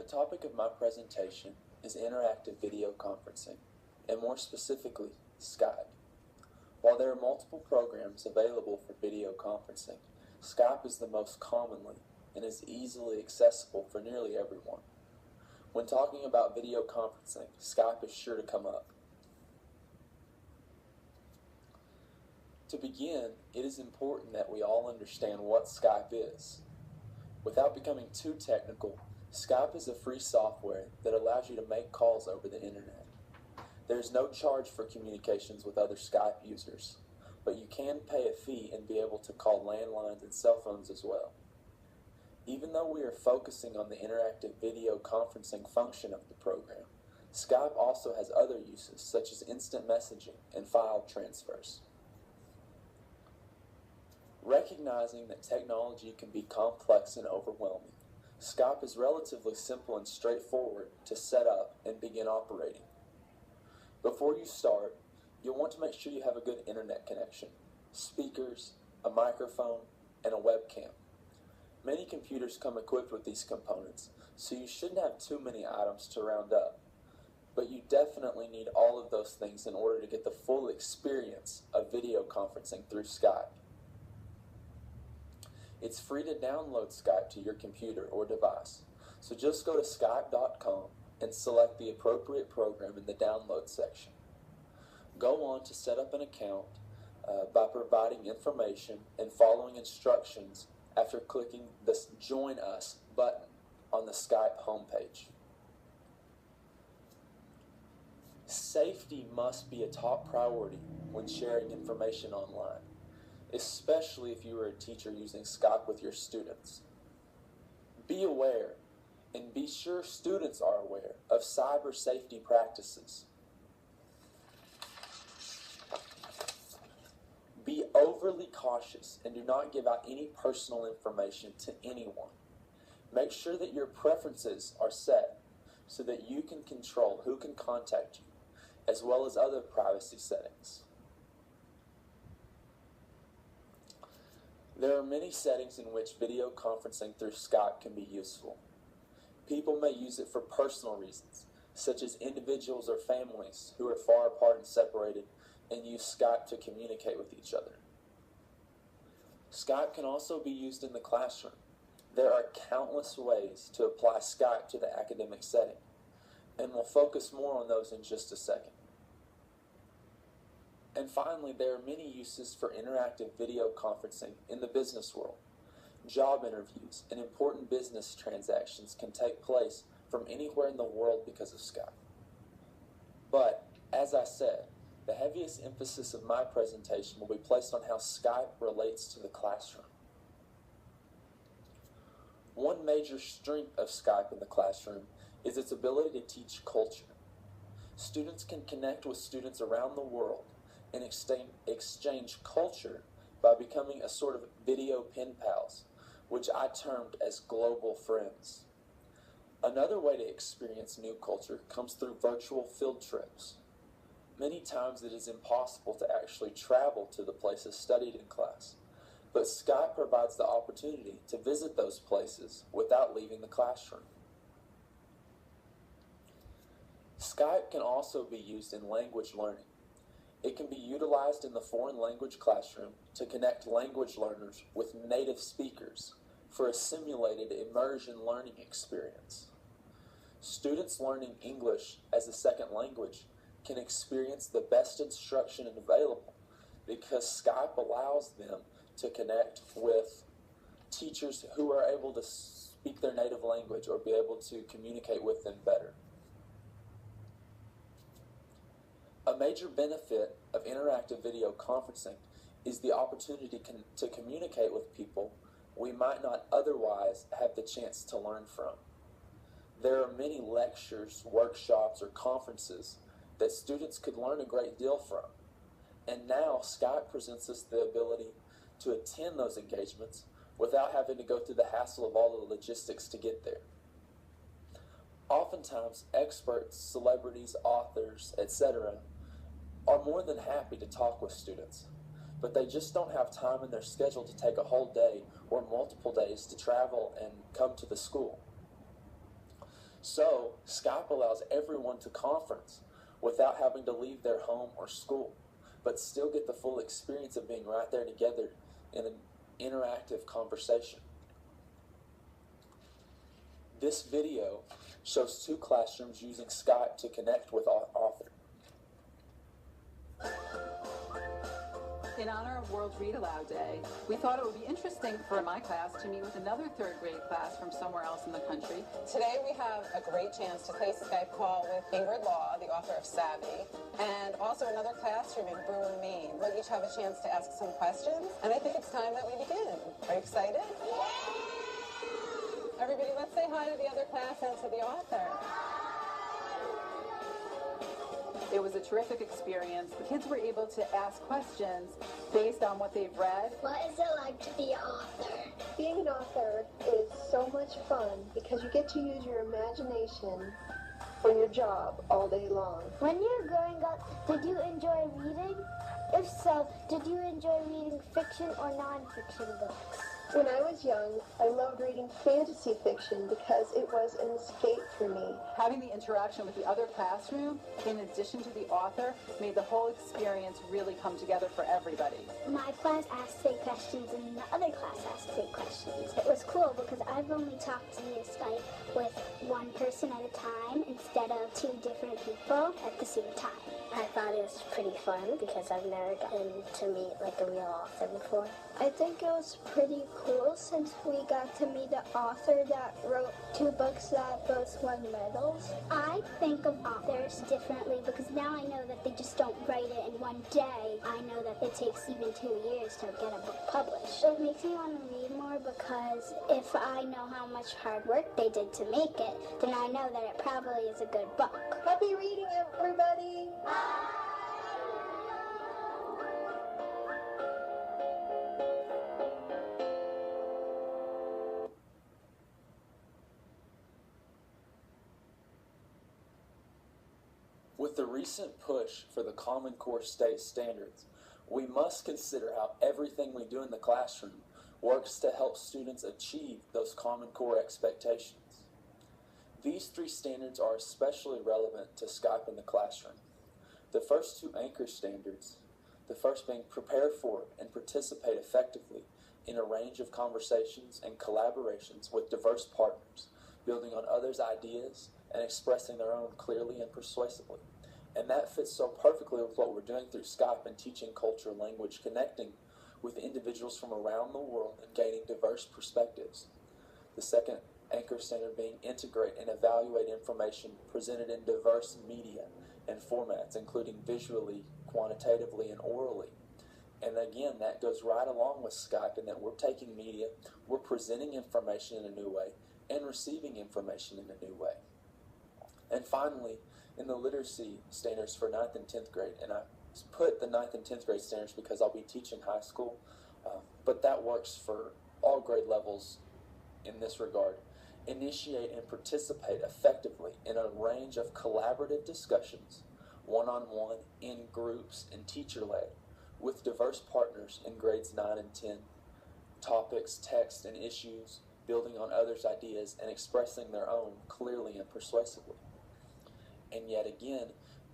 topic of my presentation is interactive video conferencing, and more specifically, Skype. While there are multiple programs available for video conferencing, Skype is the most commonly and is easily accessible for nearly everyone. When talking about video conferencing, Skype is sure to come up. To begin, it is important that we all understand what Skype is. Without becoming too technical, Skype is a free software that allows you to make calls over the internet. There is no charge for communications with other Skype users, but you can pay a fee and be able to call landlines and cell phones as well. Even though we are focusing on the interactive video conferencing function of the program, Skype also has other uses such as instant messaging and file transfers. Recognizing that technology can be complex and overwhelming, Skype is relatively simple and straightforward to set up and begin operating. Before you start, you'll want to make sure you have a good internet connection, speakers, a microphone, and a webcam. Many computers come equipped with these components, so you shouldn't have too many items to round up, but you definitely need all of those things in order to get the full experience of video conferencing through Skype. It's free to download Skype to your computer or device, so just go to skype.com and select the appropriate program in the download section. Go on to set up an account by providing information and following instructions after clicking the Join Us button on the Skype homepage. Safety must be a top priority when sharing information online, especially if you are a teacher using Skype with your students. Be aware, and be sure students are aware of cyber safety practices. Be overly cautious and do not give out any personal information to anyone. Make sure that your preferences are set so that you can control who can contact you, as well as other privacy settings. There are many settings in which video conferencing through Skype can be useful. People may use it for personal reasons, such as individuals or families who are far apart and separated and use Skype to communicate with each other. Skype can also be used in the classroom. There are countless ways to apply Skype to the academic setting, and we'll focus more on those in just a second. And finally, there are many uses for interactive video conferencing in the business world. Job interviews and important business transactions can take place from anywhere in the world because of Skype. But, as I said, the heaviest emphasis of my presentation will be placed on how Skype relates to the classroom. One major strength of Skype in the classroom is its ability to teach culture. Students can connect with students around the world and exchange culture by becoming a sort of video pen pals, which I termed as global friends. Another way to experience new culture comes through virtual field trips. Many times it is impossible to actually travel to the places studied in class, but Skype provides the opportunity to visit those places without leaving the classroom. Skype can also be used in language learning. It can be utilized in the foreign language classroom to connect language learners with native speakers for a simulated immersion learning experience. Students learning English as a second language can experience the best instruction available because Skype allows them to connect with teachers who are able to speak their native language or be able to communicate with them better. A major benefit of interactive video conferencing is the opportunity to communicate with people we might not otherwise have the chance to learn from. There are many lectures, workshops, or conferences that students could learn a great deal from, and now Skype presents us the ability to attend those engagements without having to go through the hassle of all the logistics to get there. Oftentimes, experts, celebrities, authors, etc. are more than happy to talk with students, but they just don't have time in their schedule to take a whole day or multiple days to travel and come to the school. So, Skype allows everyone to conference without having to leave their home or school, but still get the full experience of being right there together in an interactive conversation. This video shows two classrooms using Skype to connect with author. In honor of World Read Aloud Day, we thought it would be interesting for my class to meet with another third grade class from somewhere else in the country. Today we have a great chance to play Skype call with Ingrid Law, the author of Savvy, and also another classroom in Brewer, Maine. We'll each have a chance to ask some questions, and I think it's time that we begin. Are you excited? Everybody, let's say hi to the other class and to the author. It was a terrific experience. The kids were able to ask questions based on what they've read. What is it like to be an author? Being an author is so much fun because you get to use your imagination for your job all day long. When you were growing up, did you enjoy reading? If so, did you enjoy reading fiction or non-fiction books? When I was young, I loved reading fantasy fiction because it was an escape for me. Having the interaction with the other classroom, in addition to the author, made the whole experience really come together for everybody. My class asked 3 questions and the other class asked 3 questions. It was cool because I've only talked via Skype with one person at a time instead of 2 different people at the same time. I thought it was pretty fun because I've never gotten to meet like a real author before. I think it was pretty cool since we got to meet the author that wrote 2 books that both won medals. I think of authors differently because now I know that they just don't write it in one day. I know that it takes even 2 years to get a book published. It makes me want to read more because if I know how much hard work they did to make it, then I know that it probably is a good book. Happy reading, everybody! With the recent push for the Common Core state standards, we must consider how everything we do in the classroom works to help students achieve those Common Core expectations. These 3 standards are especially relevant to Skype in the classroom. The first 2 anchor standards, the first being prepare for and participate effectively in a range of conversations and collaborations with diverse partners, building on others' ideas and expressing their own clearly and persuasively. And that fits so perfectly with what we're doing through Skype and teaching culture, language, connecting with individuals from around the world and gaining diverse perspectives. The second anchor standard being integrate and evaluate information presented in diverse media and formats, including visually, quantitatively, and orally. And again, that goes right along with Skype in that we're taking media, we're presenting information in a new way, and receiving information in a new way. And finally, in the literacy standards for 9th and 10th grade, and I put the 9th and 10th grade standards because I'll be teaching high school, but that works for all grade levels in this regard. Initiate and participate effectively in a range of collaborative discussions, one-on-one, in groups, and teacher-led, with diverse partners in grades 9 and 10, topics, text, and issues, building on others' ideas and expressing their own clearly and persuasively. And yet again,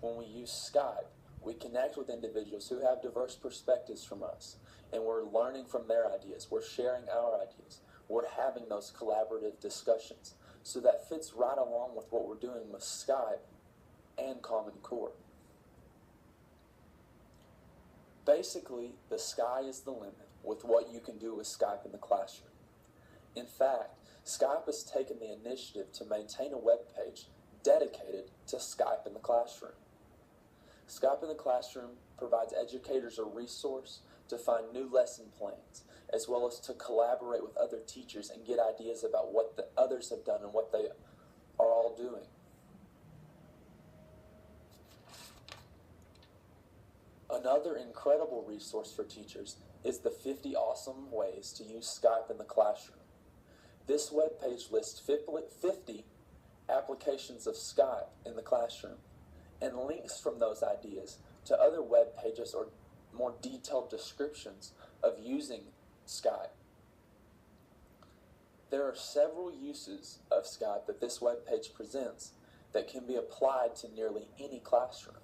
when we use Skype, we connect with individuals who have diverse perspectives from us, and we're learning from their ideas, we're sharing our ideas, we're having those collaborative discussions. So that fits right along with what we're doing with Skype and Common Core. Basically, the sky is the limit with what you can do with Skype in the classroom. In fact, Skype has taken the initiative to maintain a web page dedicated to Skype in the classroom. Skype in the classroom provides educators a resource to find new lesson plans, as well as to collaborate with other teachers and get ideas about what the others have done and what they are all doing. Another incredible resource for teachers is the 50 awesome ways to use Skype in the classroom. This webpage lists 50 applications of Skype in the classroom and links from those ideas to other web pages or more detailed descriptions of using Skype. There are several uses of Skype that this webpage presents that can be applied to nearly any classroom.